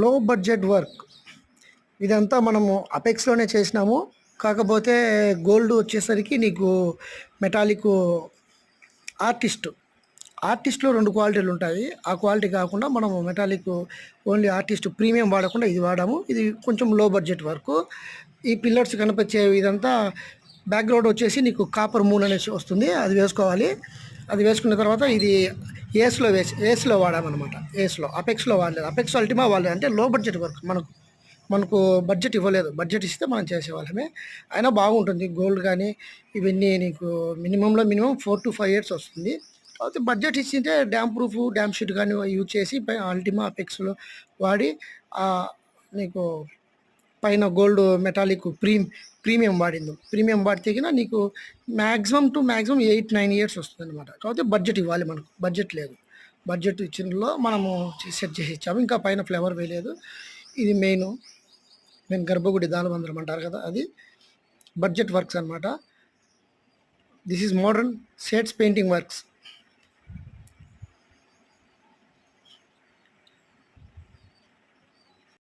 లో budget work ఇదంతా మనము అపెక్స్లోనే చేసినాము. కాకపోతే గోల్డ్ వచ్చేసరికి నీకు మెటాలిక్ ఆర్టిస్ట్ ఆర్టిస్ట్లో 2 క్వాలిటీలు ఉంటాయి. ఆ క్వాలిటీ కాకుండా మనము మెటాలిక్ ఓన్లీ ఆర్టిస్ట్ ప్రీమియం వాడకుండా ఇది వాడాము. ఇది కొంచెం లో బడ్జెట్ వర్క్. ఈ పిల్లర్స్ కనిపించే ఇదంతా బ్యాక్గ్రౌండ్ వచ్చేసి నీకు కాపర్ మూన్ అనేసి వస్తుంది, అది వేసుకోవాలి. అది వేసుకున్న తర్వాత ఇది ఏస్లో వాడామన్నమాట. ఏస్లో అపెక్స్లో వాడలేదు. అపెక్స్ అల్టిమా వాడలేదు. అంటే లో బడ్జెట్ వర్క్ మనకు బడ్జెట్ ఇవ్వలేదు. బడ్జెట్ ఇస్తే మనం చేసేవాళ్ళమే. అయినా బాగుంటుంది గోల్డ్ కానీ ఇవన్నీ నీకు మినిమం 4 to 5 ఇయర్స్ వస్తుంది. కాకపోతే బడ్జెట్ ఇచ్చింటే డ్యామ్ ప్రూఫ్ డ్యామ్ షీట్ కానీ యూజ్ చేసి అల్టిమా అపెక్స్లో వాడి నీకు పైన గోల్డ్ మెటాలిక్ ప్రీమియం వాడింది. ప్రీమియం వాడితే నీకు మ్యాక్సిమం 8-9 ఇయర్స్ వస్తుంది అనమాట. కాకపోతే బడ్జెట్ ఇవ్వాలి, మనకు బడ్జెట్ లేదు. బడ్జెట్ ఇచ్చినలో మనము సెట్ చేసి ఇచ్చాము. ఇంకా పైన ఫ్లేవర్ వేయలేదు. ఇది మెయిన్ గర్భగుడి దానబంధనం అంటారు కదా, అది బడ్జెట్ వర్క్స్ అనమాట. This is modern shades painting works.